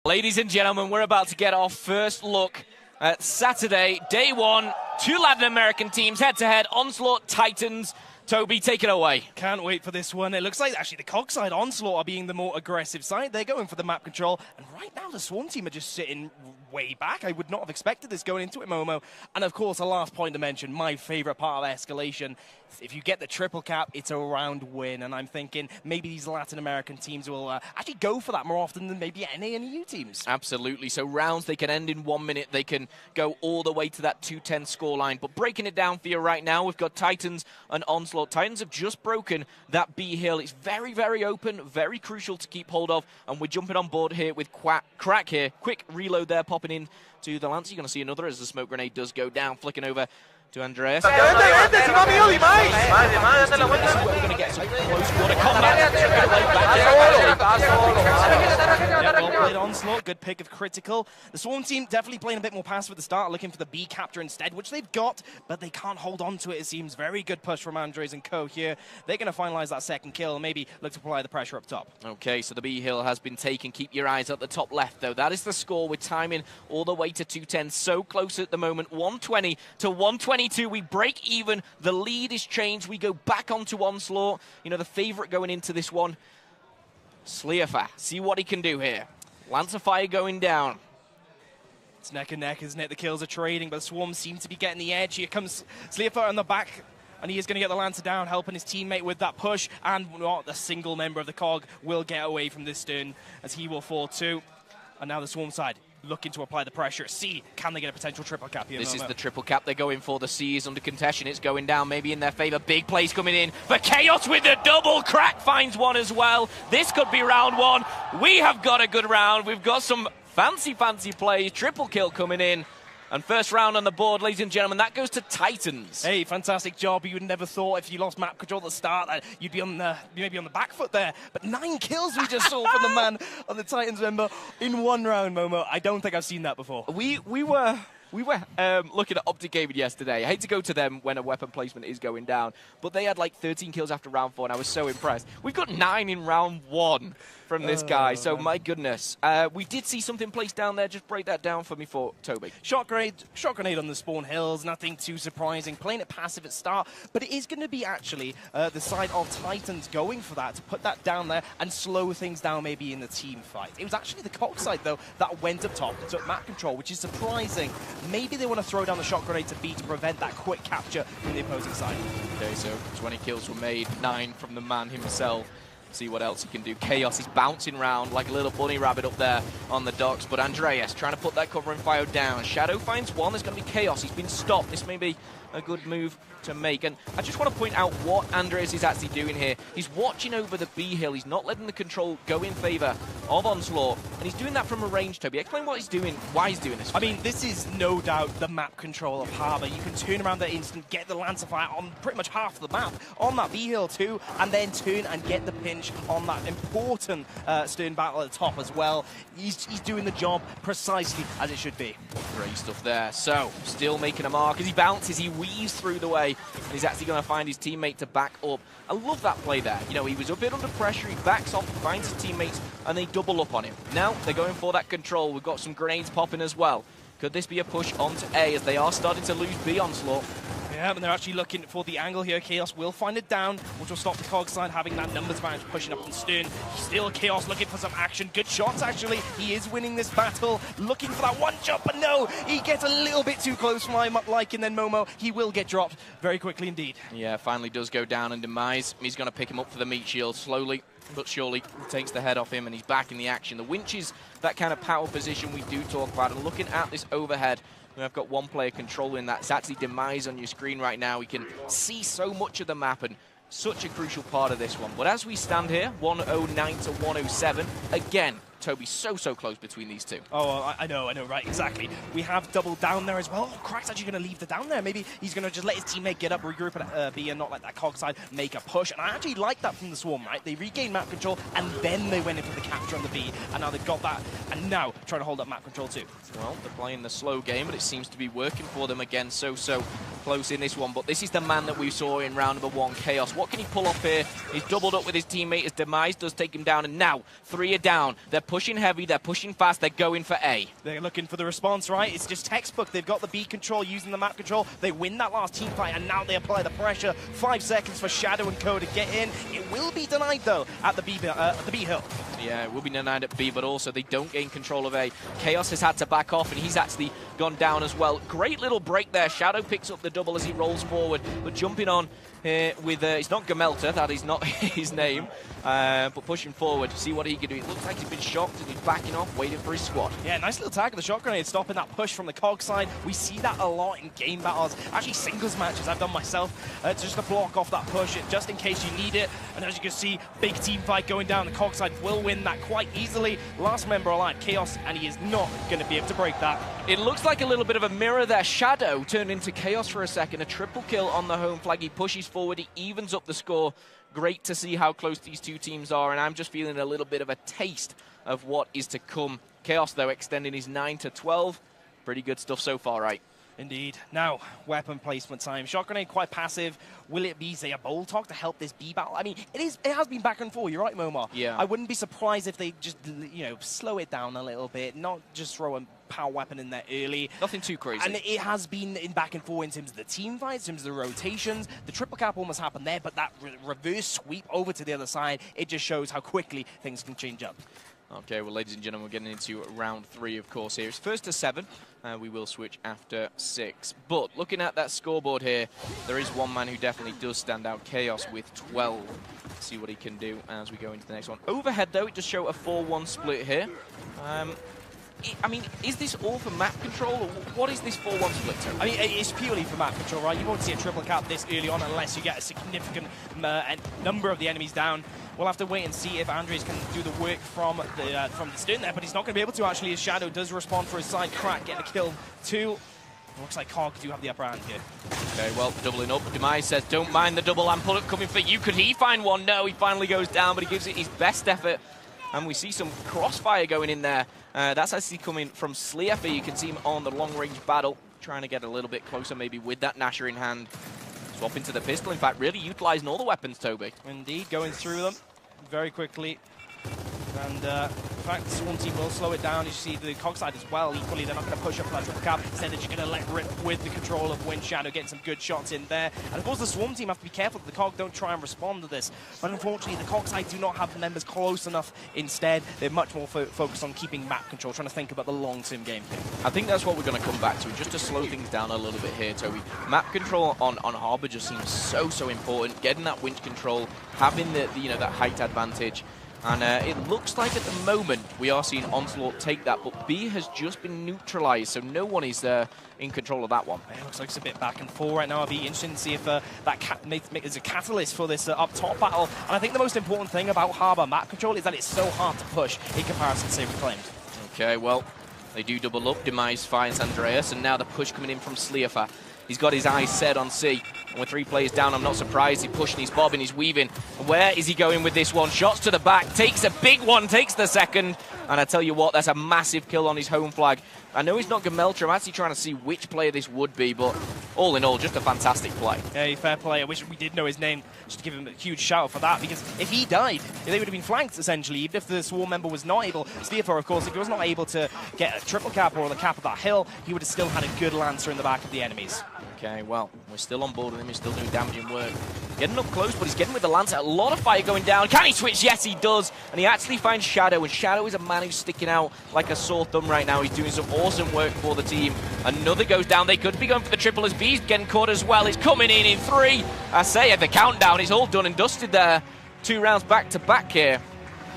Ladies and gentlemen, we're about to get our first look at Saturday, day one. Two Latin American teams head-to-head, Onslaught, Titans. Toby, take it away. Can't wait for this one. It looks like actually the COG side, Onslaught, are being the more aggressive side. They're going for the map control. And right now the Swarm team are just sitting way back. I would not have expected this going into it, Momo. And of course, the last point to mention, my favorite part of Escalation. If you get the triple cap, it's a round win. And I'm thinking maybe these Latin American teams will actually go for that more often than maybe NA and EU teams. Absolutely. So rounds, they can end in 1 minute. They can go all the way to that 2-10 scoreline. But breaking it down for you right now, we've got Titans and Onslaught. Titans have just broken that B hill. It's very, very open, very crucial to keep hold of. And we're jumping on board here with Crack here. Quick reload there, popping in to the Lance. You're going to see another as the smoke grenade does go down, flicking over to Andreas. We're going to get some close quarter combat. Well played, Onslaught. Good pick of Critical. The Swarm team definitely playing a bit more passive at the start, looking for the B capture instead, which they've got, but they can't hold on to it, it seems. Very good push from Andres and Co here. They're going to finalize that second kill and maybe look to apply the pressure up top. Okay, so the B hill has been taken. Keep your eyes at the top left, though. That is the score with timing all the way to 210. So close at the moment. 120 to 122. We break even. The lead is changed. We go back onto Onslaught. You know, the favorite going into this one. Sleafa, see what he can do here. Lancer fire going down. It's neck and neck, isn't it? The kills are trading, but the Swarm seem to be getting the edge. Here comes Sleafa on the back, and he is going to get the Lancer down, helping his teammate with that push, and not a single member of the COG will get away from this stun, as he will fall too. And now the Swarm side looking to apply the pressure. C, can they get a potential triple cap here? This is the triple cap they're going for. The C is under contention. It's going down, maybe in their favor. Big plays coming in for Chaos with the double. Crack finds one as well. This could be round one. We have got a good round. We've got some fancy plays. Triple kill coming in. And first round on the board, ladies and gentlemen, that goes to Titans. Hey, fantastic job. You would never thought if you lost map control at the start that you'd be on the maybe on the back foot there. But 9 kills we just saw from the man on the Titans member in one round, Momo. I don't think I've seen that before. We were looking at Optic Gaming yesterday. I hate to go to them when a weapon placement is going down, but they had like 13 kills after round 4, and I was so impressed. We've got 9 in round 1 from this guy, so my goodness. We did see something placed down there. Just break that down for me for Toby. Shot grenade on the spawn hills, nothing too surprising. Playing it passive at start, but it is going to be actually the side of Titans going for that, to put that down there and slow things down maybe in the team fight. It was actually the COG side, though, that went up top and took map control, which is surprising. Maybe they want to throw down the shot grenade to B to prevent that quick capture from the opposing side. Okay, so 20 kills were made, 9 from the man himself. See what else he can do. Chaos is bouncing around like a little bunny rabbit up there on the docks, but Andreas trying to put that covering fire down. Shadow finds one. There's going to be Chaos. He's been stopped. This may be a good move to make. And I just want to point out what Andreas is actually doing here. He's watching over the B hill. He's not letting the control go in favor of Onslaught, and he's doing that from a range, Toby. Explain what he's doing, why he's doing this. I mean, this is no doubt the map control of Harbour. You can turn around that instant, get the Lancer fire on pretty much half of the map, on that B hill too, and then turn and get the pinch on that important stern battle at the top as well. He's doing the job precisely as it should be. Great stuff there. So, still making a mark. As he bounces, he weaves through the way, and he's actually going to find his teammate to back up. I love that play there. You know, he was a bit under pressure, he backs off, finds his teammates, and they double up on him. Now, they're going for that control. We've got some grenades popping as well. Could this be a push onto A, as they are starting to lose B Onslaught? Yeah, and they're actually looking for the angle here. Chaos will find it down, which will stop the COG side having that numbers advantage pushing up on Stern. Still Chaos looking for some action. Good shots, actually. He is winning this battle, looking for that one jump, but no, he gets a little bit too close for my liking. Then Momo, he will get dropped very quickly indeed. Yeah, finally does go down and demise. He's going to pick him up for the meat shield slowly, but surely takes the head off him, and he's back in the action. The winch is that kind of power position we do talk about, and looking at this overhead, I've got one player controlling that. It's actually demise on your screen right now. We can see so much of the map, and such a crucial part of this one. But as we stand here, 109 to 107, again, Toby, so close between these two. Oh, I know, right, exactly. We have double down there as well. Oh, Crack's actually going to leave the down there. Maybe he's going to just let his teammate get up, regroup at B, and not let that COG side make a push. And I actually like that from the Swarm, right? They regained map control, and then they went into the capture on the B, and now they've got that, and now trying to hold up map control too. Well, they're playing the slow game, but it seems to be working for them again. So close in this one, but this is the man that we saw in round number 1, Chaos. What can he pull off here? He's doubled up with his teammate. His demise does take him down, and now 3 are down. They're pushing heavy, they're pushing fast, they're going for A. They're looking for the response, right? It's just textbook. They've got the B control using the map control. They win that last team fight, and now they apply the pressure. 5 seconds for Shadow and Co to get in. It will be denied, though, at the B hill. Yeah, it will be denied at B, but also they don't gain control of A. Chaos has had to back off, and he's actually gone down as well. Great little break there. Shadow picks up the double as he rolls forward, but jumping on with, it's not Gamelta, that is not his name, but pushing forward to see what he can do. It looks like he's been shocked and he's backing off, waiting for his squad. Yeah, nice little tag of the shot grenade, stopping that push from the COG side. We see that a lot in game battles, actually singles matches I've done myself, just to block off that push, just in case you need it. And as you can see, big team fight going down. The COG side will win that quite easily. Last member alive, Chaos, and he is not going to be able to break that. It looks like a little bit of a mirror there. Shadow turned into Chaos for a second. A triple kill on the home flag. He pushes forward. He evens up the score. Great to see how close these two teams are, and I'm just feeling a little bit of a taste of what is to come. Chaos, though, extending his 9-12. Pretty good stuff so far, right? Indeed. Now, weapon placement time. Shot grenade quite passive. Will it be, say, a bolt talk to help this B battle? I mean, it has been back and forth. You're right, Momar. Yeah. I wouldn't be surprised if they just, slow it down a little bit, not just throw a power weapon in there early. Nothing too crazy. And it has been in back and forth in terms of the team fights, in terms of the rotations. The triple cap almost happened there, but that reverse sweep over to the other side, it just shows how quickly things can change up. Okay, well, ladies and gentlemen, we're getting into round 3, of course, here. It's first to 7. We will switch after 6. But looking at that scoreboard here, there is one man who definitely does stand out, Chaos, with 12. Let's see what he can do as we go into the next one. Overhead, though, it does show a 4-1 split here. I mean, is this all for map control, or what is this 4-1 split to? I mean, it's purely for map control, right? You won't see a triple cap this early on unless you get a significant number of the enemies down. We'll have to wait and see if Andres can do the work from the stern there, but he's not going to be able to, actually, as Shadow does respond for his side. Crack getting a kill, 2. Looks like COG do have the upper hand here. Okay, well, doubling up. Demise says, don't mind the double and pull-up coming for you. Could he find one? No, he finally goes down, but he gives it his best effort. And we see some crossfire going in there. That's actually coming from Sleefer. You can see him on the long-range battle, trying to get a little bit closer maybe with that Nasher in hand. Swap into the pistol. In fact, really utilising all the weapons, Toby. Indeed, going through them very quickly. And in fact, the Swarm team will slow it down. You see the COG side as well. Equally, they're not going to push up for that triple cap. Instead, they're just going to let rip with the control of Wind Shadow, getting some good shots in there. And of course, the Swarm team have to be careful that the COG don't try and respond to this. But unfortunately, the COG side do not have the members close enough. Instead, they're much more focused on keeping map control, trying to think about the long-term game. I think that's what we're going to come back to, just to slow things down a little bit here, Toby. Map control on Harbor just seems so important. Getting that winch control, having that height advantage. And it looks like at the moment we are seeing Onslaught take that, but B has just been neutralized, so no one is in control of that one. It looks like it's a bit back and forth right now. I'll be interested to see if that is a catalyst for this up top battle. And I think the most important thing about Harbor map control is that it's so hard to push in comparison to, say, Reclaimed. Okay, well, they do double up. Demise finds Andreas, and now the push coming in from Sleefer. He's got his eyes set on C. And with 3 players down, I'm not surprised. He's pushing, he's bobbing, he's weaving. And where is he going with this one? Shots to the back, takes a big one, takes the second. And I tell you what, that's a massive kill on his home flag. I know he's not Gamelta. I'm actually trying to see which player this would be, but all in all, just a fantastic play. Hey, fair play. I wish we did know his name, just to give him a huge shout for that, because if he died, they would have been flanked, essentially, even if the Swarm member was not able. Steefer, of course, if he was not able to get a triple cap or the cap of that hill, he would have still had a good Lancer in the back of the enemies. Okay, well, we're still on board with him. He's still doing damaging work. Getting up close, but he's getting with the Lancer. A lot of fire going down. Can he switch? Yes, he does. And he actually finds Shadow, and Shadow is a man who's sticking out like a sore thumb right now. He's doing some awesome work for the team. Another goes down. They could be going for the triple as B's getting caught as well. It's coming in 3. I say at the countdown, it's all done and dusted there. 2 rounds back to back here.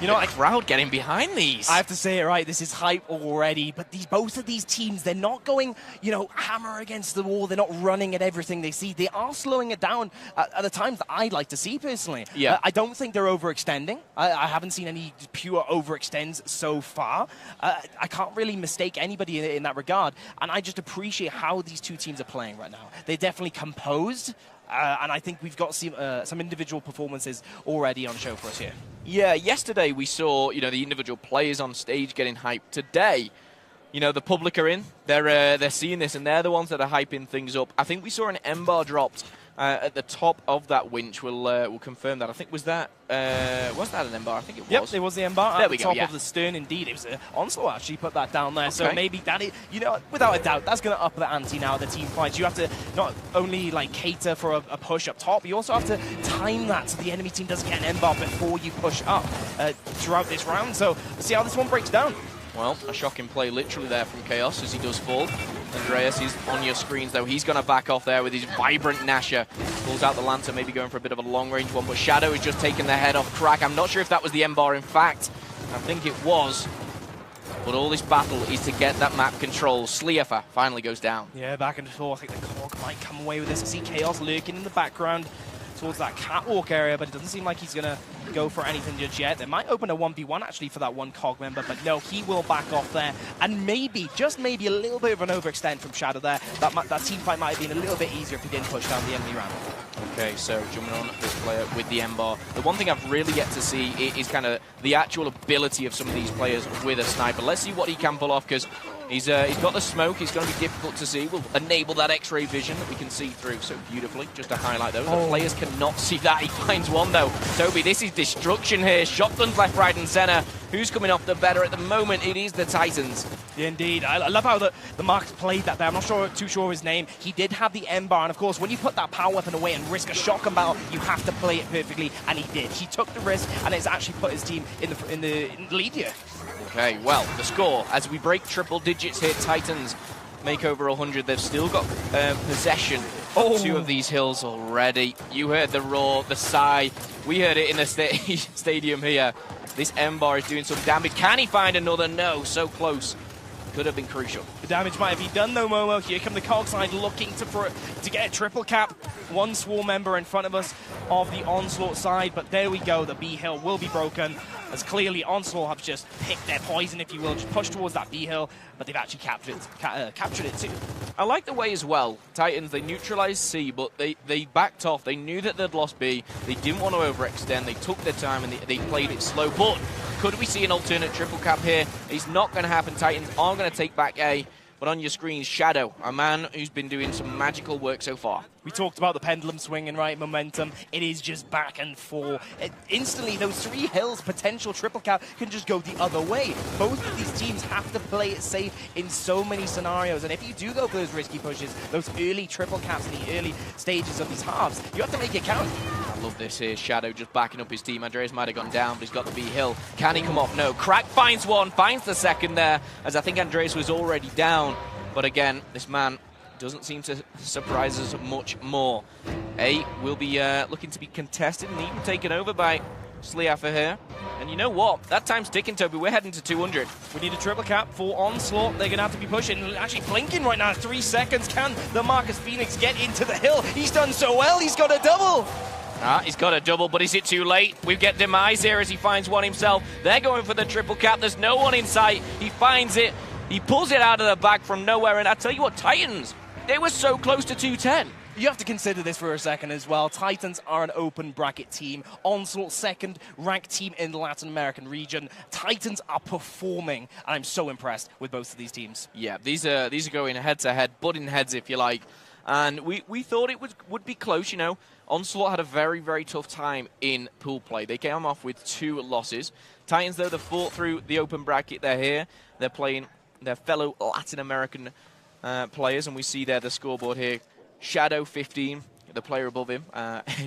You know, like crowd getting behind these. I have to say it right, this is hype already, but both of these teams, they're not going, hammer against the wall. They're not running at everything they see. They are slowing it down at the times that I'd like to see, personally. Yeah. I don't think they're overextending. I haven't seen any pure overextends so far. I can't really mistake anybody in that regard, and I just appreciate how these two teams are playing right now. They're definitely composed. And I think we've got some individual performances already on show for us here. Yeah, yesterday we saw, the individual players on stage getting hyped. Today, the public are in. They're seeing this, and they're the ones that are hyping things up. I think we saw an M-bar dropped at the top of that winch will confirm that. I think was that an M-bar? I think it was. Yep, it was the M-bar there at we the go, top of the stern. Indeed, it was Onslaught actually put that down there. Okay. So maybe that is, without a doubt, that's going to up the ante now at the team fights. You have to not only like cater for a push up top, you also have to time that so the enemy team doesn't get an M-bar before you push up throughout this round. So let's see how this one breaks down. Well, a shocking play literally there from Chaos as he does fall. Andreas is on your screens, though. He's going to back off there with his vibrant Nasher. Pulls out the Lantern, maybe going for a bit of a long-range one, but Shadow is just taking the head off Crack. I'm not sure if that was the M-bar, in fact. I think it was. But all this battle is to get that map control. Sleefer finally goes down. Yeah, back and forth. I think the Cog might come away with this. I see Chaos lurking in the background towards that catwalk area, but it doesn't seem like he's going to go for anything just yet. They might open a 1v1 actually for that one Cog member, but no, he will back off there. And maybe, just maybe, a little bit of an overextend from Shadow there. That team fight might have been a little bit easier if he didn't push down the enemy round. Okay, so jumping on this player with the M-bar. The one thing I've really yet to see is kind of the actual ability of some of these players with a sniper. Let's see what he can pull off, because he's got the smoke. He's going to be difficult to see. We'll enable that X-ray vision that we can see through so beautifully, just to highlight those. The players cannot see that. He finds one, though. Toby, this is destruction here. Shotguns left, right, and center. Who's coming off the better at the moment? It is the Titans. Yeah, indeed. I love how the Marcus played that there. I'm not too sure of his name. He did have the M-bar, and of course, when you put that power weapon away and risk a shotgun battle, you have to play it perfectly, and he did. He took the risk, and it's actually put his team in the lead here. Okay, well, the score, as we break triple digits here, Titans make over 100. They've still got possession of two of these hills already. You heard the roar, the sigh. We heard it in the stadium here. This M-bar is doing some damage. Can he find another? No, so close. Could have been crucial. The damage might have been done though, Momo. Here come the Cog side looking to get a triple cap. One Swarm member in front of us of the Onslaught side, but there we go. The B hill will be broken, as clearly Onslaught have just picked their poison, if you will, just pushed towards that B hill, but they've actually captured it too. I like the way as well, Titans, they neutralized C, but they backed off. They knew that they'd lost B. They didn't want to overextend. They took their time and they played it slow. But could we see an alternate triple cap here? It's not going to happen. Titans are going to take back A. But on your screen, Shadow, a man who's been doing some magical work so far. We talked about the pendulum swinging, right? Momentum. It is just back and forth. Instantly, those three hills, potential triple cap, can just go the other way. Both of these teams have to play it safe in so many scenarios. And if you do go for those risky pushes, those early triple caps in the early stages of these halves, you have to make it count. I love this here. Shadow just backing up his team. Andreas might have gone down, but he's got the B hill. Can he come off? No. Crack finds one, finds the second there, as I think Andreas was already down. But again, this man doesn't seem to surprise us much more. A will be looking to be contested and even taken over by Sleefer here. And you know what? That time's ticking, Toby. We're heading to 200. We need a triple cap for Onslaught. They're going to have to be pushing. Actually blinking right now. 3 seconds. Can the Marcus Phoenix get into the hill? He's done so well. He's got a double. He's got a double, but is it too late? We get Demise here as he finds one himself. They're going for the triple cap. There's no one in sight. He finds it. He pulls it out of the bag from nowhere, and I tell you what, Titans, they were so close to 210. You have to consider this for a second as well. Titans are an open bracket team. Onslaught, second ranked team in the Latin American region. Titans are performing, and I'm so impressed with both of these teams. Yeah, these are going head-to-head, butting heads, if you like. And we thought it would be close, you know. Onslaught had a very, very tough time in pool play. They came off with 2 losses. Titans, though, they fought through the open bracket. They're here. They're playing their fellow Latin American players, and we see there the scoreboard here. Shadow 15, the player above him,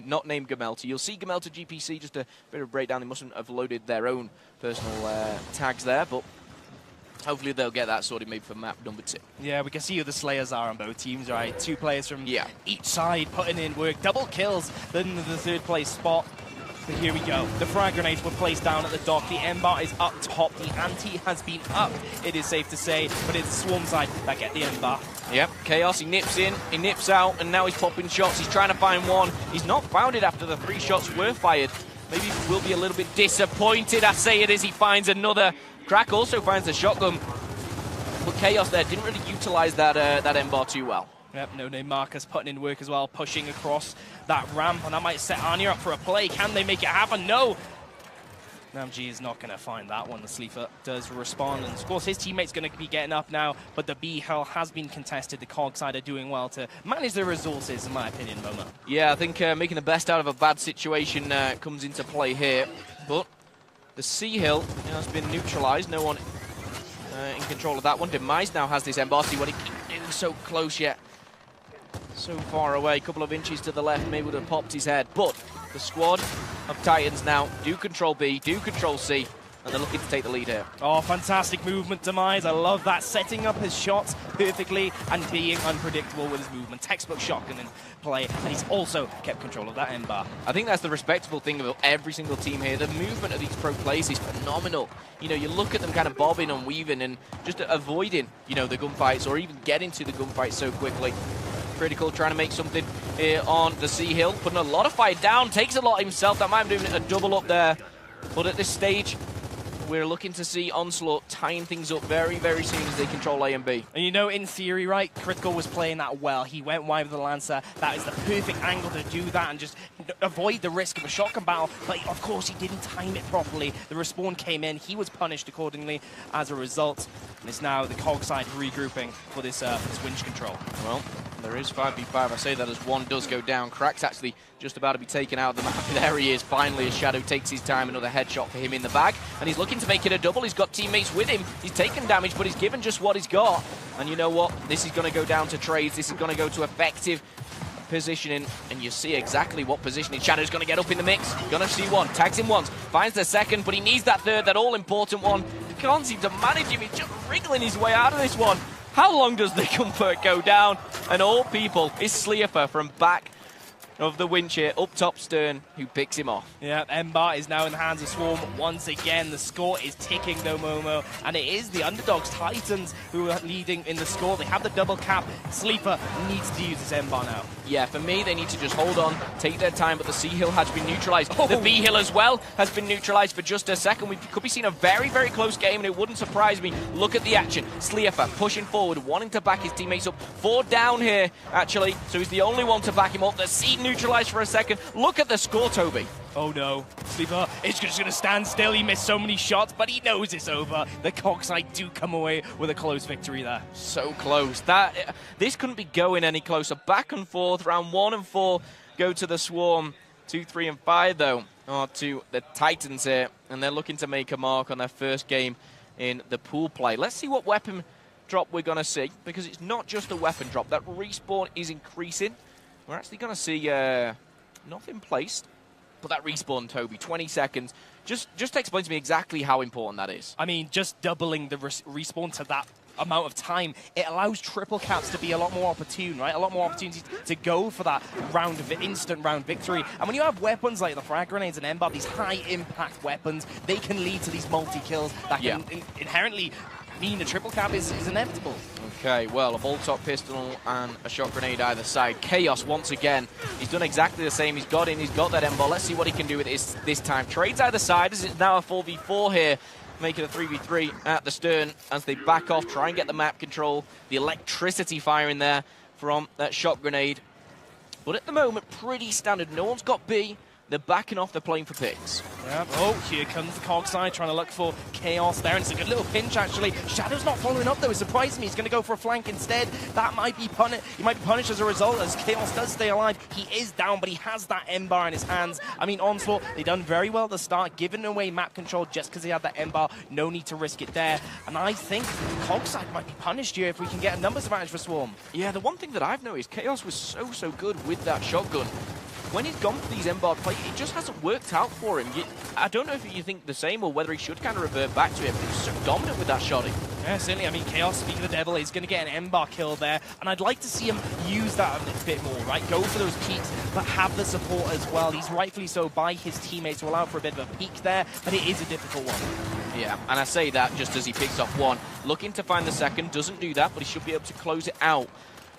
not named Gamelta. You'll see Gamelta GPC, just a bit of a breakdown. They mustn't have loaded their own personal tags there, but hopefully they'll get that sorted maybe for map number 2. Yeah, we can see who the Slayers are on both teams, right? 2 players from each side putting in work. Double kills, then the 3rd place spot. But here we go. The frag grenades were placed down at the dock. The M-bar is up top. The ante has been upped, it is safe to say. But it's the Swarm side that get the M-bar. Yep, Chaos, he nips in, he nips out, and now he's popping shots. He's trying to find one. He's not found it after the 3 shots were fired. Maybe he will be a little bit disappointed. I say it as he finds another. Crack also finds the shotgun. But Chaos there didn't really utilize that M-bar too well. Yep, no-name Marcus putting in work as well, pushing across that ramp, and that might set Anya up for a play. Can they make it happen? No. Namji is not going to find that one. The Sleeper does respond, and of course his teammate's going to be getting up now, but the B hill has been contested. The COG side are doing well to manage their resources, in my opinion, Momo. Yeah, I think making the best out of a bad situation comes into play here, but the C hill has been neutralized. No one in control of that one. Demise now has this embassy. What he keeps doing so close yet. So far away, a couple of inches to the left, maybe would have popped his head. But the squad of Titans now do control B, do control C, and they're looking to take the lead here. Oh, fantastic movement, Demise. I love that. Setting up his shots perfectly and being unpredictable with his movement. Textbook shotgun in play, and he's also kept control of that end bar. I think that's the respectable thing of every single team here. The movement of these pro players is phenomenal. You know, you look at them kind of bobbing and weaving and just avoiding, you know, the gunfights or even getting to the gunfight so quickly. Critical trying to make something here on the C hill, putting a lot of fire down, takes a lot himself. That might be doing a double up there, but at this stage we're looking to see Onslaught tying things up very, very soon as they control A and B. And you know, in theory, right, Critical was playing that well. He went wide with the Lancer. That is the perfect angle to do that and just avoid the risk of a shotgun battle. But of course, he didn't time it properly. The respawn came in. He was punished accordingly as a result. And it's now the COG side regrouping for this winch control. Well, there is 5v5. I say that as one does go down. Crack's actually just about to be taken out of the map. There he is, finally, as Shadow takes his time. Another headshot for him in the bag. And he's looking to make it a double. He's got teammates with him. He's taken damage, but he's given just what he's got. And you know what? This is going to go down to trades. This is going to go to effective positioning. And you see exactly what positioning. Shadow's going to get up in the mix. Going to see one. Tags him once. Finds the second, but he needs that third, that all-important one. He can't seem to manage him. He's just wriggling his way out of this one. How long does the comfort go down? And all people is Sleeper from back of the winch here, up top Stern, who picks him off. Yeah, Ember is now in the hands of Swarm once again. The score is ticking though, Momo, and it is the underdogs Titans who are leading in the score. They have the double cap. Sleeper needs to use this Ember now. Yeah, for me, they need to just hold on, take their time, but the C hill has been neutralized. Oh. The B hill as well has been neutralized for just a second. We could be seeing a very, very close game, and it wouldn't surprise me. Look at the action. Sleeper pushing forward, wanting to back his teammates up. 4 down here, actually, so he's the only one to back him up. The C neutralized for a second. Look at the score, Toby. Oh no, Sleeper is just going to stand still. He missed so many shots, but he knows it's over. The COG side do come away with a close victory there. So close. This couldn't be going any closer. Back and forth. Round 1 and 4 go to the Swarm. 2, 3, and 5, though, are to the Titans here. And they're looking to make a mark on their first game in the pool play. Let's see what weapon drop we're going to see, because it's not just a weapon drop. That respawn is increasing. We're actually going to see nothing placed. But that respawn, Toby, 20 seconds. Just explain to me exactly how important that is. I mean, just doubling the respawn to that amount of time, it allows triple caps to be a lot more opportune, right? A lot more opportunities to go for that instant round victory. And when you have weapons like the frag grenades and Ember, these high-impact weapons, they can lead to these multi-kills that can inherently mean a triple cap is inevitable. Okay, well, a bolt-top pistol and a shot grenade either side. Chaos, once again, he's done exactly the same. He's got that Ember. Let's see what he can do with this time. Trades either side. This is now a 4v4 here, making a 3v3 at the Stern as they back off, try and get the map control. The electricity firing there from that shot grenade. But at the moment, pretty standard. No one's got B. They're backing off. They're playing for picks. Yeah. Oh, here comes the COG side trying to look for Chaos there. And it's a good little pinch, actually. Shadow's not following up, though. It surprised me. He's going to go for a flank instead. That might be punished. He might be punished as a result, as Chaos does stay alive. He is down, but he has that Ember in his hands. I mean, Onslaught, they done very well at the start, giving away map control just because he had that Ember. No need to risk it there. And I think the COG side might be punished here if we can get a numbers advantage for Swarm. Yeah, the one thing that I've noticed, Chaos was so good with that shotgun. When he's gone for these Embarred play, it just hasn't worked out for him. I don't know if you think the same or whether he should kind of revert back to it, but he's so dominant with that shotty. Yeah, certainly. I mean, Chaos, speaking of the devil, is going to get an Ember kill there, and I'd like to see him use that a bit more, right? Go for those peaks, but have the support as well. He's rightfully so by his teammates to allow for a bit of a peak there, but it is a difficult one. Yeah, and I say that just as he picks off one. Looking to find the second, doesn't do that, but he should be able to close it out.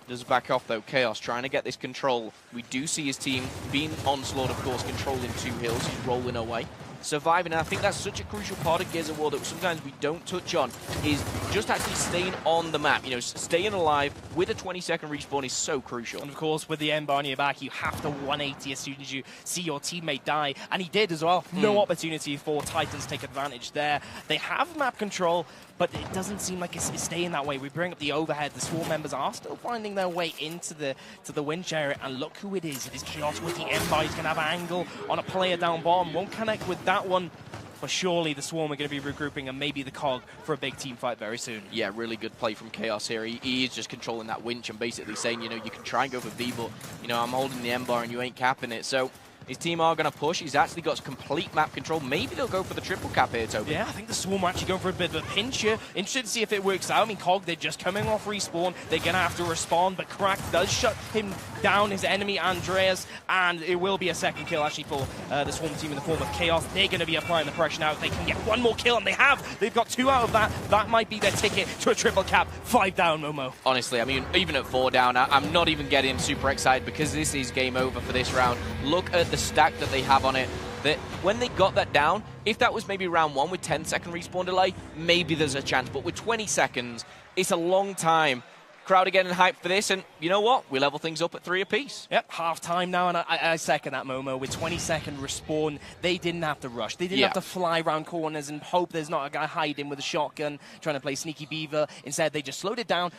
Does back off, though. Chaos trying to get this control. We do see his team being Onslaught, of course, controlling 2 hills. He's rolling away. surviving. And I think that's such a crucial part of Gears of War that sometimes we don't touch on, is just actually staying on the map. You know, staying alive with a 20-second respawn is so crucial. And of course, with the M-bar on your back, you have to 180 as soon as you see your teammate die. And he did as well. No opportunity for Titans to take advantage there. They have map control, but it doesn't seem like it's staying that way. We bring up the overhead. The Swarm members are still finding their way into the winch area. And look who it is. It is Chaos with the M-bar. He's going to have an angle on a player down bottom. Won't connect with that one. But surely the Swarm are going to be regrouping and maybe the Cog for a big team fight very soon. Yeah, really good play from Chaos here. He is just controlling that winch and basically saying, you know, you can try and go for B, but, you know, I'm holding the M-bar and you ain't capping it. So his team are going to push. He's actually got complete map control. Maybe they'll go for the triple cap here, Toby. Yeah, I think the Swarm are actually going for a bit of a pinch here. Interested to see if it works out. I mean, Cog, they're just coming off respawn. They're going to have to respond, but Crack does shut him down, his enemy, Andreas, and it will be a second kill, actually, for the Swarm team in the form of Chaos. They're going to be applying the pressure now. If they can get one more kill, and they have. They've got 2 out of that. That might be their ticket to a triple cap. 5 down, Momo. Honestly, I mean, even at 4 down, I'm not even getting super excited because this is game over for this round. Look at the stack that they have on it. That when they got that down, if that was maybe round 1 with 10-second respawn delay, maybe there's a chance. But with 20 seconds, it's a long time. Crowd are getting hyped for this, and you know what? We level things up at 3 apiece. Yep, half time now, and I second that, Momo. With 20-second respawn, they didn't have to rush. They didn't have to fly around corners and hope there's not a guy hiding with a shotgun trying to play Sneaky Beaver. Instead, they just slowed it down,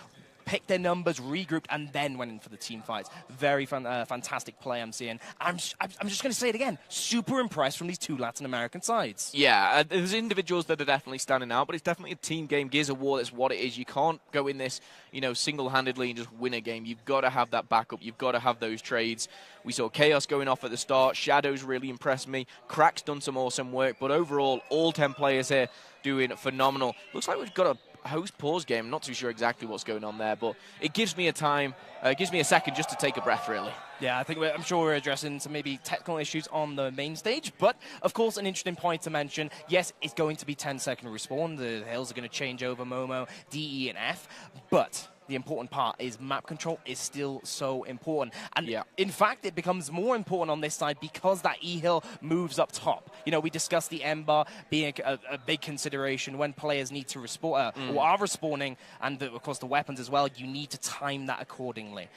picked their numbers, regrouped, and then went in for the team fights. Very fantastic play I'm seeing. I'm just going to say it again. Super impressed from these 2 Latin American sides. Yeah, there's individuals that are definitely standing out, but it's definitely a team game. Gears of War, that's what it is. You can't go in this, you know, single-handedly and just win a game. You've got to have that backup. You've got to have those trades. We saw Chaos going off at the start. Shadow's really impressed me. Crack's done some awesome work, but overall, all 10 players here doing phenomenal. Looks like we've got a host pause game. Not too sure exactly what's going on there, but it gives me a time, gives me a second just to take a breath, really. Yeah, I think I'm sure we're addressing some maybe technical issues on the main stage, but of course an interesting point to mention. Yes, it's going to be 10-second respawn. The hills are going to change over Momo, D, E, and F, but the important part is map control is still so important. And in fact, it becomes more important on this side because that E-hill moves up top. You know, we discussed the M-bar being a big consideration when players need to respawn, or are respawning, and of course the weapons as well. You need to time that accordingly.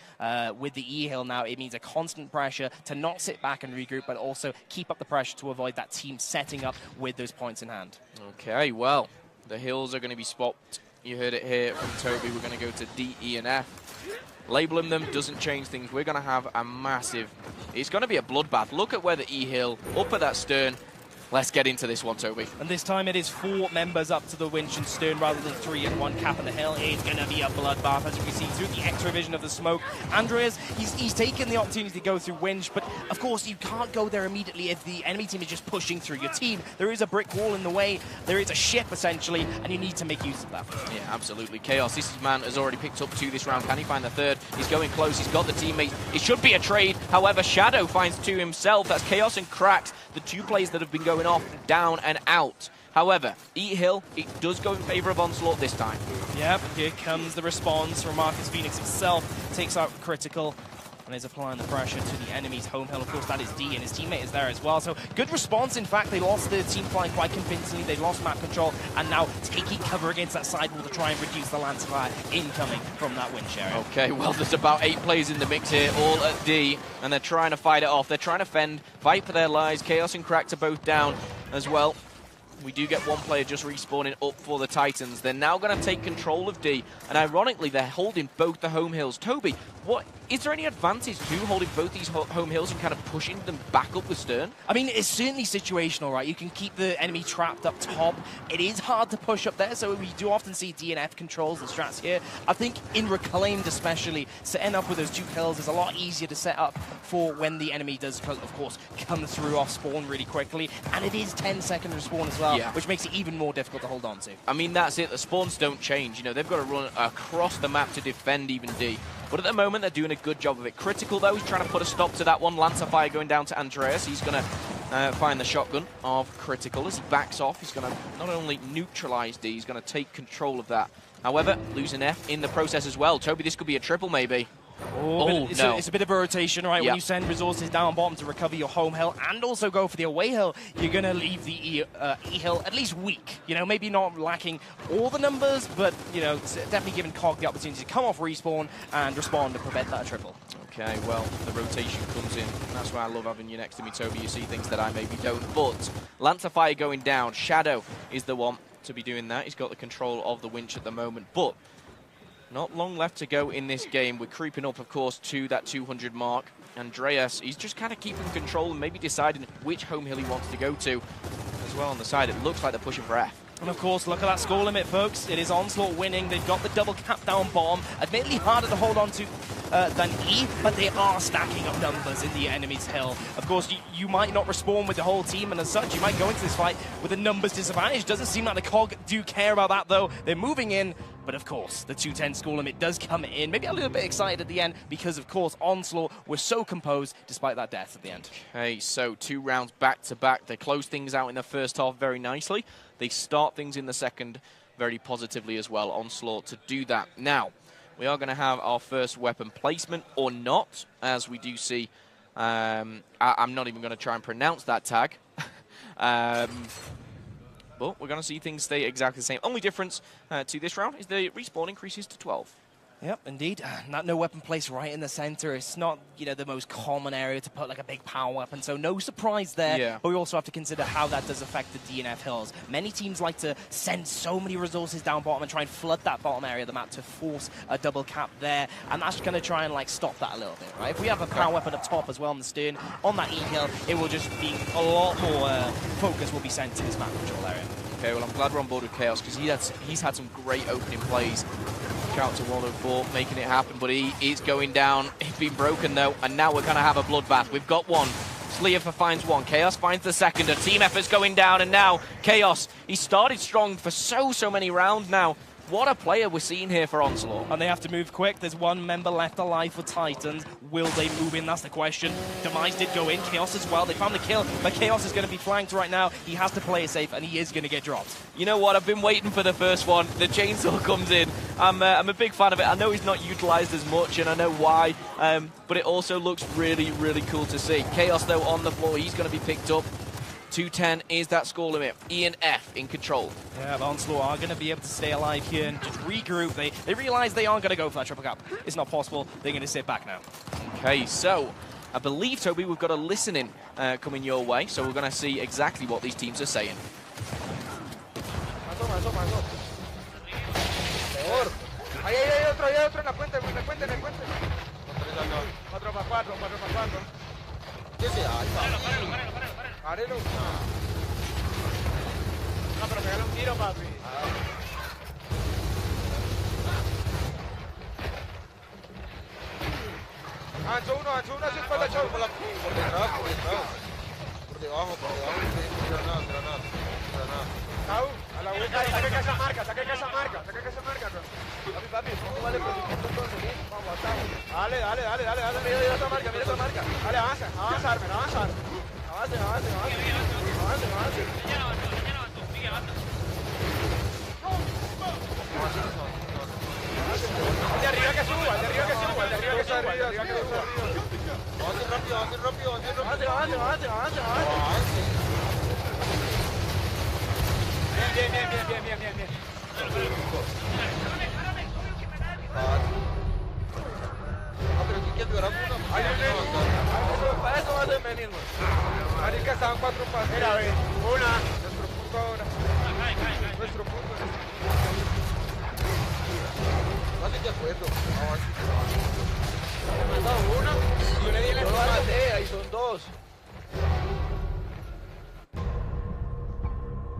With the E-hill now, it means a constant pressure to not sit back and regroup, but also keep up the pressure to avoid that team setting up with those points in hand. Okay, well, the hills are going to be swapped. You heard it here from Toby. We're going to go to D, E, and F. Labeling them doesn't change things. We're going to have a massive... It's going to be a bloodbath. Look at where the E-hill, up at that stern. Let's get into this one, Toby. And this time it is 4 members up to the winch and stern rather than 3 and 1 cap on the hill. It's going to be a bloodbath, as you can see, through the extra vision of the smoke. Andreas, he's taken the opportunity to go through winch, but of course you can't go there immediately if the enemy team is just pushing through your team. There is a brick wall in the way. There is a ship, essentially, and you need to make use of that. Yeah, absolutely. Chaos, this man has already picked up 2 this round. Can he find the 3rd? He's going close. He's got the teammates. It should be a trade. However, Shadow finds 2 himself. That's Chaos and Cracks, the 2 players that have been going off, down and out. However, E-hill, it does go in favor of Onslaught this time. Yep, here comes the response from Marcus Phoenix himself. Takes out Critical and is applying the pressure to the enemy's home hill. Of course, that is D, and his teammate is there as well. So good response. In fact, they lost the team flying quite convincingly. They lost map control, and now taking cover against that sidewall to try and reduce the lance fire incoming from that winch area. Okay, well, there's about 8 players in the mix here, all at D, and they're trying to fight it off. They're trying to fend, fight for their lives. Chaos and Cracked are both down as well. We do get 1 player just respawning up for the Titans. They're now going to take control of D, and ironically, they're holding both the home hills. Toby, what is there any advantage to holding both these home hills and kind of pushing them back up the stern? I mean, it's certainly situational, right? You can keep the enemy trapped up top. It is hard to push up there, so we do often see DNF controls and strats here. I think in Reclaimed especially, setting up with those 2 hills is a lot easier to set up for when the enemy does, of course, come through off spawn really quickly. And it is 10-second respawn as well, which makes it even more difficult to hold on to. I mean, that's it. The spawns don't change. You know, they've got to run across the map to defend even D. But at the moment, they're doing a good job of it. Critical, though, he's trying to put a stop to that one. Lancer fire going down to Andreas. He's going to find the shotgun of Critical as he backs off. He's going to not only neutralize D, he's going to take control of that. However, losing F in the process as well. Toby, this could be a triple, maybe. It's a bit of a rotation, right? Yep. When you send resources down bottom to recover your home hill and also go for the away hill, you're going to leave the E hill at least weak. You know, maybe not lacking all the numbers, but, you know, definitely giving COG the opportunity to come off respawn and respond to prevent that triple. Okay, well, the rotation comes in. That's why I love having you next to me, Toby. You see things that I maybe don't. But Lancer Fire going down. Shadow is the one to be doing that. He's got the control of the winch at the moment. But not long left to go in this game. We're creeping up, of course, to that 200 mark. Andreas, he's just kind of keeping control and maybe deciding which home hill he wants to go to as well on the side. It looks like they're pushing for F. And of course, look at that score limit, folks. It is Onslaught winning. They've got the double cap down bomb. Admittedly harder to hold on to than E, but they are stacking up numbers in the enemy's hill. Of course, you might not respawn with the whole team, and as such, you might go into this fight with a numbers disadvantage. Doesn't seem like the COG do care about that, though. They're moving in, but of course, the 210 score limit does come in. Maybe a little bit excited at the end because, of course, Onslaught was so composed despite that death at the end. Okay, so 2 rounds back-to-back. They close things out in the first half very nicely. They start things in the second very positively as well. Onslaught to do that. Now, we are going to have our first weapon placement or not, as we do see. I'm not even going to try and pronounce that tag. But we're going to see things stay exactly the same. Only difference to this round is the respawn increases to 12. Yep, indeed. No weapon placed right in the center. It's not, you know, the most common area to put like a big power weapon, so no surprise there. Yeah. But we also have to consider how that does affect the DNF hills. Many teams like to send so many resources down bottom and try and flood that bottom area of the map to force a double cap there, and that's going to try and like stop that a little bit, right? If we have a power weapon up top as well on the stern, on that E hill, it will just be a lot more focus will be sent to this map control area. Okay, well, I'm glad we're on board with Chaos because he's had some great opening plays. Shout out to 104 making it happen, but he is going down. He's been broken, though, and now we're going to have a bloodbath. We've got one. Sliafa finds one. Chaos finds the second. A team effort's going down, and now Chaos, he started strong for so many rounds now. What a player we're seeing here for Onslaught. And they have to move quick. There's one member left alive for Titans. Will they move in? That's the question. Demise did go in. Chaos as well. They found the kill, but Chaos is going to be flanked right now. He has to play it safe, and he is going to get dropped. You know what? I've been waiting for the first one. The chainsaw comes in. I'm a big fan of it. I know he's not utilized as much, and I know why, but it also looks really cool to see. Chaos, though, on the floor. He's going to be picked up. 210 is that score limit. E and F in control. Yeah, the Onslaught are going to be able to stay alive here and just regroup. They realize they aren't going to go for that triple cap. It's not possible. They're going to sit back now. Okay, so I believe, Toby, we've got a listening coming your way, so we're going to see exactly what these teams are saying. Ahí hay otro en la puente, en el puente. 4 para 4. ¿Qué se da? Párelo. No, pero pégale un tiro, papi. Avanzó uno, así fue la chau. Por detrás. Por debajo, granada. Chau, a la vuelta. Saque que esa marca, bro. Papi, vale, vamos, dale, mira esa marca. Dale, avanza, Armen, avanza. Avance. El de arriba que suba. Avance rápido. Avance. Bien. Pero tú quieres llorar una. Para eso vas a venir, marica, estaban 4 pases. Mira, ve, una. Nuestro punto ahora. Nuestro punto. No estoy de acuerdo. Me han dado una. Yo le di la maté, y son 2.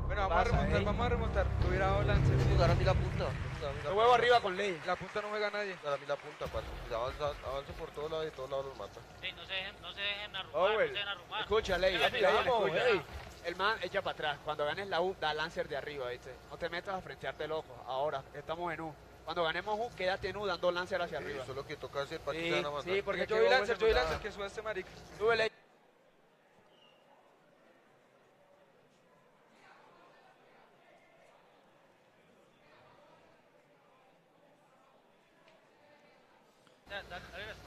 Bueno, vamos a remontar. Tuviera dado Lancer. Jugar a mí la punta. Lo huevo arriba con ley. La punta no juega nadie. Para mí la punta, parce. Avance por todos lados y todos lados los mata. Sí, no se dejen arrumar, Escucha, ley. Vamos, Escucha. El man echa para atrás. Cuando ganes la U, da Lancer de arriba, ¿viste? No te metas a frentearte loco. Ahora, estamos en U. Cuando ganemos U, quédate en U dando Lancer hacia arriba. Eso es lo que toca hacer para que se van a matar. Sí, porque yo vi Lancer, que sube este marica. Súbele.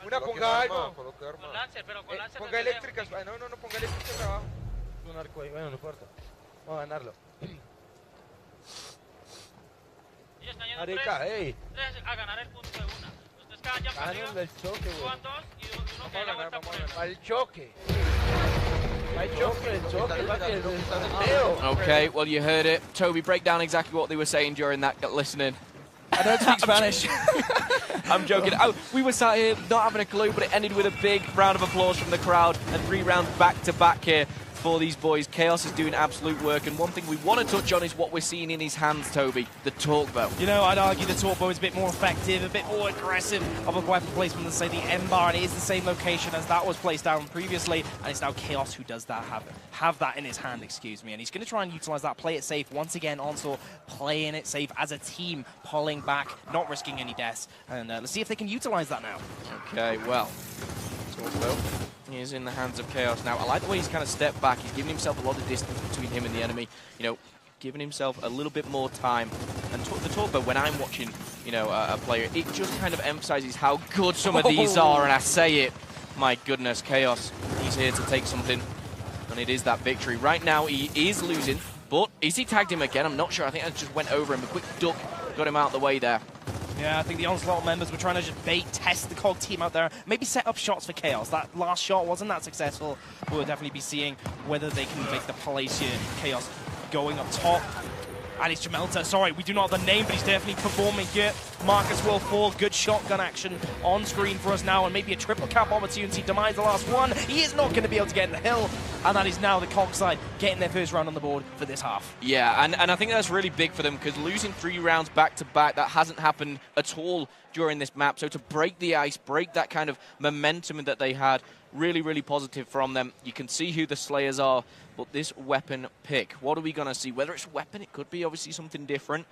Una, ponga algo. Coloque arma. Con Lancer, pero con Lancer. Ponga eléctricas. No, ponga eléctricas abajo. Un arco ahí, bueno, no importa. Vamos a ganarlo. Ellos están yendo Marica, tres a ganar el punto de una. Ustedes vayan para arriba, Ganen el choque, güey. suban dos y uno que dé la vuelta por él. Al choque. El choque, papi, el Okay, well, you heard it. Toby, break down exactly what they were saying during that listening. I don't speak Spanish. I'm joking. Oh, we were sat here not having a clue, but it ended with a big round of applause from the crowd and 3 rounds back-to-back here for these boys. Chaos is doing absolute work, and one thing we want to touch on is what we're seeing in his hands, Toby, the torque bow. You know, I'd argue the torque bow is a bit more effective, a bit more aggressive of a weapon placement than, say, the M-bar, and it is the same location as that was placed down previously, and it's now Chaos who does that, have that in his hand, excuse me, and he's going to try and utilize that, play it safe. Once again, Onslaught playing it safe as a team, pulling back, not risking any deaths, and let's see if they can utilize that now. Okay, well, torque bow is in the hands of Chaos now. I like the way he's kind of stepped back. He's giving himself a lot of distance between him and the enemy. You know, giving himself a little bit more time. And the torque bow, when I'm watching, you know, a player, it just kind of emphasizes how good some of these are. And I say it, my goodness, Chaos, he's here to take something. And it is that victory. Right now, he is losing. But is he tagged him again? I'm not sure. I think I just went over him. A quick duck got him out of the way there. Yeah, I think the Onslaught members were trying to just bait, test the COG team out there, maybe set up shots for Chaos. That last shot wasn't that successful. We'll definitely be seeing whether they can make the plays here. Chaos going up top. And it's Jamelta. Sorry, we do not have the name, but he's definitely performing here. Marcus will fall. Good shotgun action on screen for us now, and maybe a triple cap opportunity. Demise the last one. He is not going to be able to get in the hill, and that is now the COG side getting their first round on the board for this half. Yeah, and I think that's really big for them, because losing 3 rounds back-to-back, that hasn't happened at all during this map. So to break the ice, break that kind of momentum that they had, really, really positive from them. You can see who the Slayers are, but this weapon pick, what are we going to see? Whether it's weapon, it could be obviously something different.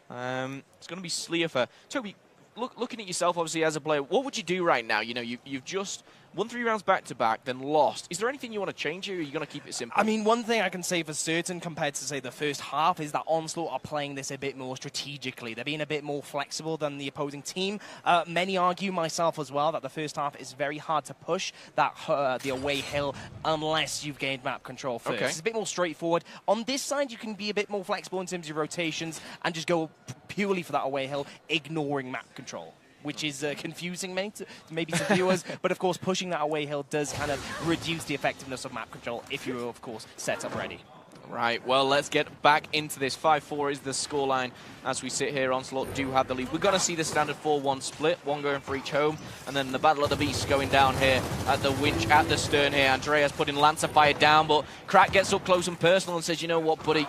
It's going to be Sleefer. Toby, looking at yourself, obviously, as a player, what would you do right now? You know, you've just won 3 rounds back-to-back, then lost. Is there anything you want to change here, or are you going to keep it simple? I mean, one thing I can say for certain compared to, say, the first half is that Onslaught are playing this a bit more strategically. They're being a bit more flexible than the opposing team. Many argue, myself as well, that the first half is very hard to push that the away hill unless you've gained map control first. Okay. It's a bit more straightforward. On this side, you can be a bit more flexible in terms of rotations and just go purely for that away hill, ignoring map control, which is confusing maybe to viewers, but of course pushing that away hill does kind of reduce the effectiveness of map control if you're, of course, set up ready. Right, well, let's get back into this. 5-4 is the scoreline as we sit here. Onslaught do have the lead. We're going to see the standard 4-1 split, one going for each home, and then the Battle of the Beasts going down here at the winch, at the stern here. Andreas putting Lancer Fire down, but Crack gets up close and personal and says, you know what, buddy,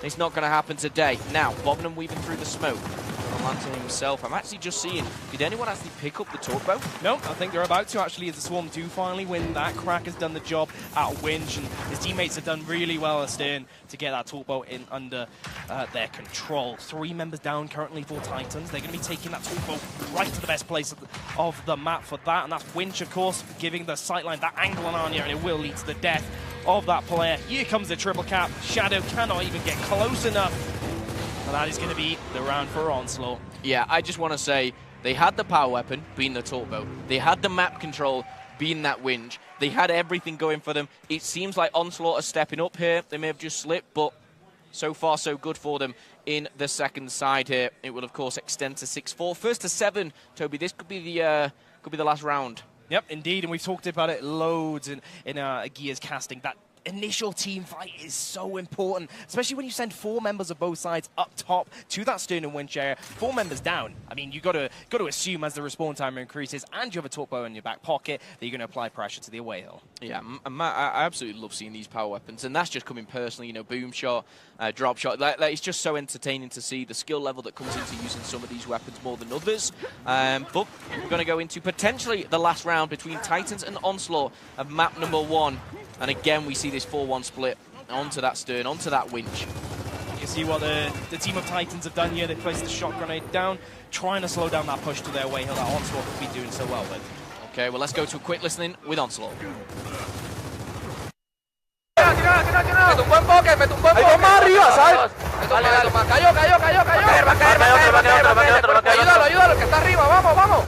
it's not going to happen today. Now, Bobnum weaving through the smoke. Lancer himself. I'm actually just seeing, did anyone actually pick up the torque bow? No, I think they're about to actually, as the Swarm do finally win that. Crack has done the job at winch, and his teammates have done really well at stern to get that torque bow in under their control. 3 members down currently for Titans. They're going to be taking that torque bow right to the best place of the map for that, and that's winch, of course, giving the sightline that angle on Anya, and it will lead to the death of that player. Here comes the triple cap. Shadow cannot even get close enough. And that is going to be the round for Onslaught. Yeah, I just want to say they had the power weapon, being the torque bow. They had the map control, being that winch. They had everything going for them. It seems like Onslaught are stepping up here. They may have just slipped, but so far so good for them in the second side here. It will, of course, extend to 6-4. First to 7, Toby. This could be the last round. Yep, indeed, and we've talked about it loads in Gears casting. That initial team fight is so important, especially when you send 4 members of both sides up top to that stern and winch area. 4 members down. I mean, you got to assume as the respawn timer increases and you have a torque bow in your back pocket that you're going to apply pressure to the away hill. Yeah, I absolutely love seeing these power weapons, and that's just coming personally. You know, boom shot, drop shot. It's just so entertaining to see the skill level that comes into using some of these weapons more than others. But we're going to go into potentially the last round between Titans and Onslaught of map number 1. And again, we see this 4-1 split onto that stern, onto that winch. You can see what the team of Titans have done here. They placed the shot grenade down, trying to slow down that push to their way hill that Onslaught have been doing so well with. Okay, well, let's go to a quick listening with Onslaught. Me tumbó en poke, me tumbó en poke. Hay 2 más arriba, ¿sabes? Cayó. Ayúdalo, el que está arriba, vamos.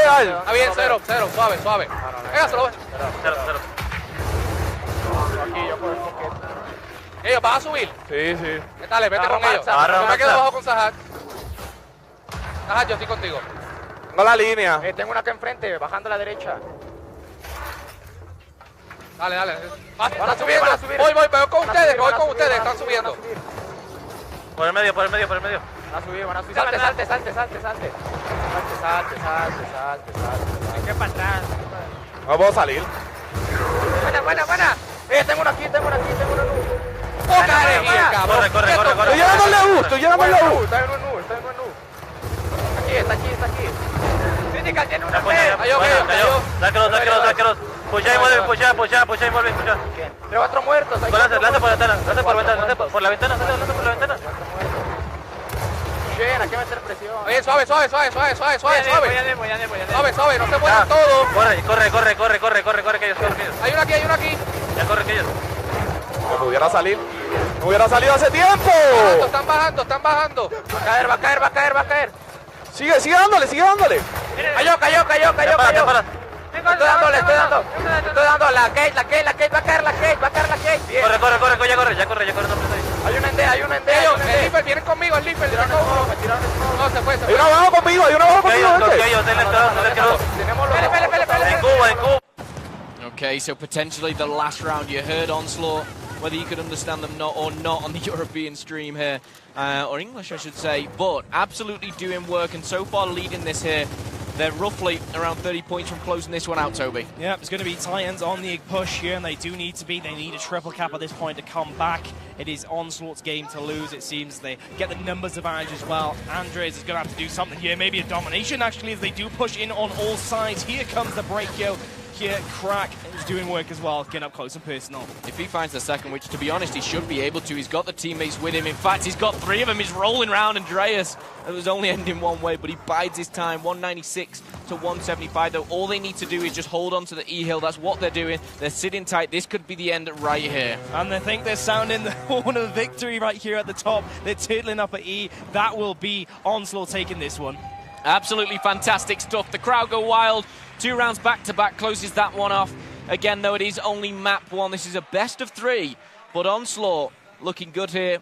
Está bien, cero, suave. Venga, solo ven. Cero. Aquí yo puedo enfoque. Ellos, ¿vas a subir? Sí. Dale, vete con ellos. Agarra Yo me quedo marcha. abajo con Sahar. Sahar, yo estoy contigo. Tengo la línea. Tengo una acá enfrente, bajando a la derecha. Dale. Están subiendo. Voy con ustedes, están subiendo. Por el medio. Van a subir. Salte. Es que para atrás. No puedo salir. Buena. Tengo uno aquí. ¡Poca energía, cabrón! Corre. Estoy llegando al U. Está en un nu. Está aquí. Crítica, tiene una fe. Cayó. Sáquelos. Pucha y vuelve. Tengo otro muerto. Lanza por la ventana. Lanza por la ventana. Bien, aquí va a meter presión. Oye, suave. Voy a Suave, no se muevan todos. Corre, que ellos. Hay uno aquí. Ya corre que ellos. Me pudiera salir. Me hubiera salido hace tiempo. Están bajando. Va a caer. Sigue dándole. Cayó. Estoy dando. La Kate. Va a caer la Kate. Bien. Corre, ya corre. Hay una en D. El Lifer, vienen conmigo, el Lifer. No, se fue. Hay uno abajo conmigo. Ellos, Tenemos los... En Cuba. Okay, so potentially the last round. You heard Onslaught, whether you could understand them or not on the European stream here, or English I should say, but absolutely doing work and so far leading this here. They're roughly around 30 points from closing this one out, Toby. Yeah, it's going to be Titans on the push here, and they do need to be. They need a triple cap at this point to come back. It is Onslaught's game to lose, it seems. They get the numbers advantage as well. Andres is going to have to do something here. Maybe a domination, actually, as they do push in on all sides. Here comes the break, yo. Here, Crack is doing work as well, getting up close and personal. If he finds the second, which to be honest he should be able to, he's got the teammates with him. In fact, he's got three of them. He's rolling around Andreas. It was only ending one way, but he bides his time. 196 to 175, though. All they need to do is just hold on to the E-hill. That's what they're doing. They're sitting tight. This could be the end right here. And they think they're sounding the horn of victory right here at the top. They're turtling up at E. That will be Onslaught taking this one. Absolutely fantastic stuff. The crowd go wild. 2 rounds back-to-back closes that one off. Again, though, it is only map 1. This is a best of 3. But Onslaught looking good here.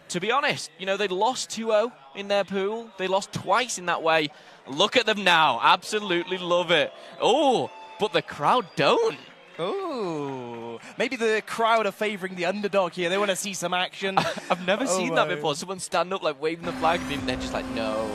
To be honest, you know, they lost 2-0 in their pool. They lost twice in that way. Look at them now. Absolutely love it. Oh, but the crowd don't. Ooh, maybe the crowd are favouring the underdog here. They want to see some action. I've never seen that before. Someone stand up, like, waving the flag, and they're just like, no.